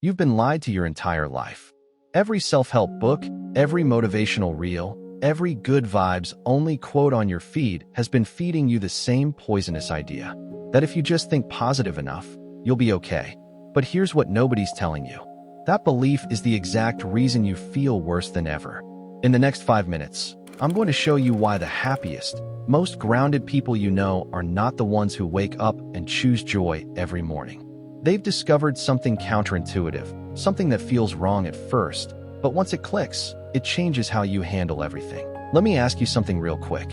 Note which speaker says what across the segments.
Speaker 1: You've been lied to your entire life. Every self-help book, every motivational reel, every good vibes only quote on your feed has been feeding you the same poisonous idea, that if you just think positive enough, you'll be okay. But here's what nobody's telling you. That belief is the exact reason you feel worse than ever. In the next 5 minutes, I'm going to show you why the happiest, most grounded people you know are not the ones who wake up and choose joy every morning. They've discovered something counterintuitive, something that feels wrong at first, but once it clicks, it changes how you handle everything. Let me ask you something real quick.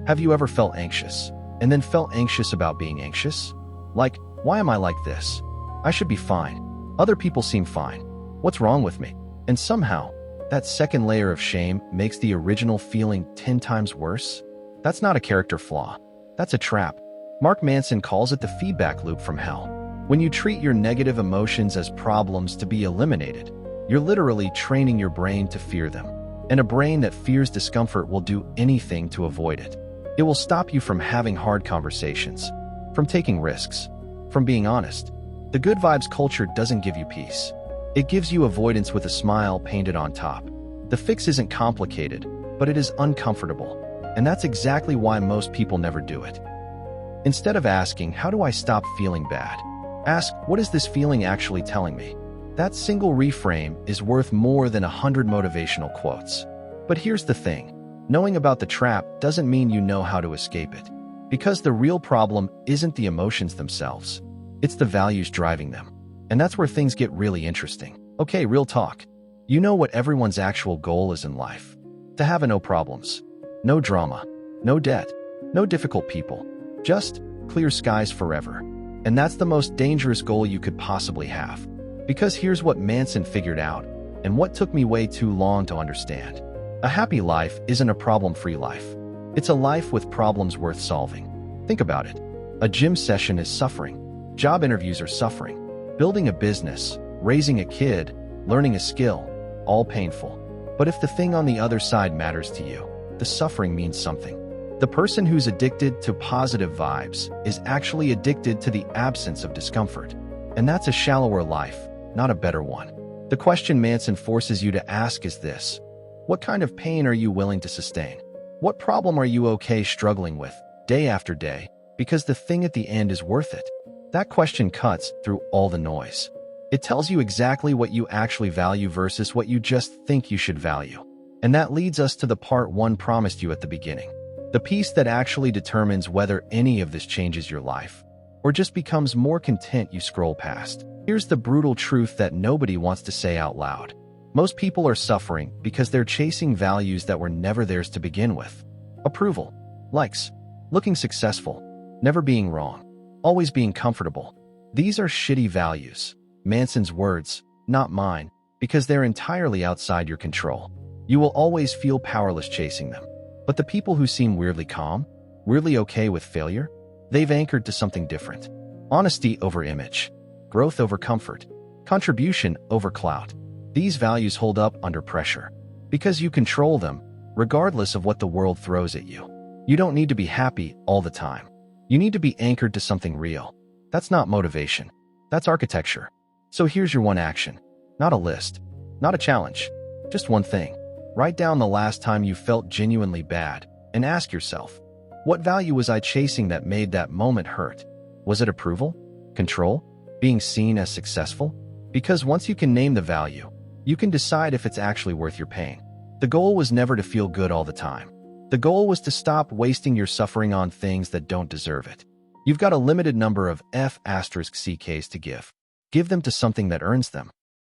Speaker 1: Have you ever felt anxious, and then felt anxious about being anxious? Like, why am I like this? I should be fine. Other people seem fine. What's wrong with me? And somehow, that second layer of shame makes the original feeling 10 times worse. That's not a character flaw. That's a trap. Mark Manson calls it the feedback loop from hell. When you treat your negative emotions as problems to be eliminated, you're literally training your brain to fear them. And a brain that fears discomfort will do anything to avoid it. It will stop you from having hard conversations, from taking risks, from being honest. The good vibes culture doesn't give you peace. It gives you avoidance with a smile painted on top. The fix isn't complicated, but it is uncomfortable. And that's exactly why most people never do it. Instead of asking, how do I stop feeling bad? Ask, what is this feeling actually telling me? That single reframe is worth more than 100 motivational quotes. But here's the thing. Knowing about the trap doesn't mean you know how to escape it. Because the real problem isn't the emotions themselves. It's the values driving them. And that's where things get really interesting. Okay, real talk. You know what everyone's actual goal is in life? To have no problems, no drama, no debt, no difficult people, just clear skies forever. And that's the most dangerous goal you could possibly have. Because here's what Manson figured out, and what took me way too long to understand. A happy life isn't a problem-free life. It's a life with problems worth solving. Think about it. A gym session is suffering. Job interviews are suffering. Building a business, raising a kid, learning a skill, all painful. But if the thing on the other side matters to you, the suffering means something. The person who's addicted to positive vibes is actually addicted to the absence of discomfort. And that's a shallower life, not a better one. The question Manson forces you to ask is this: what kind of pain are you willing to sustain? What problem are you okay struggling with, day after day, because the thing at the end is worth it? That question cuts through all the noise. It tells you exactly what you actually value versus what you just think you should value. And that leads us to the part one promised you at the beginning. The piece that actually determines whether any of this changes your life, or just becomes more content you scroll past. Here's the brutal truth that nobody wants to say out loud. Most people are suffering because they're chasing values that were never theirs to begin with. Approval, likes, looking successful, never being wrong, always being comfortable. These are shitty values. Manson's words, not mine, because they're entirely outside your control. You will always feel powerless chasing them. But the people who seem weirdly calm, weirdly okay with failure, they've anchored to something different. Honesty over image, growth over comfort, contribution over clout. These values hold up under pressure because you control them, regardless of what the world throws at you. You don't need to be happy all the time. You need to be anchored to something real. That's not motivation. That's architecture. So here's your one action. Not a list, not a challenge, just one thing. Write down the last time you felt genuinely bad and ask yourself, what value was I chasing that made that moment hurt? Was it approval? Control? Being seen as successful? Because once you can name the value, you can decide if it's actually worth your pain. The goal was never to feel good all the time. The goal was to stop wasting your suffering on things that don't deserve it. You've got a limited number of F***ck's to give. Give them to something that earns them.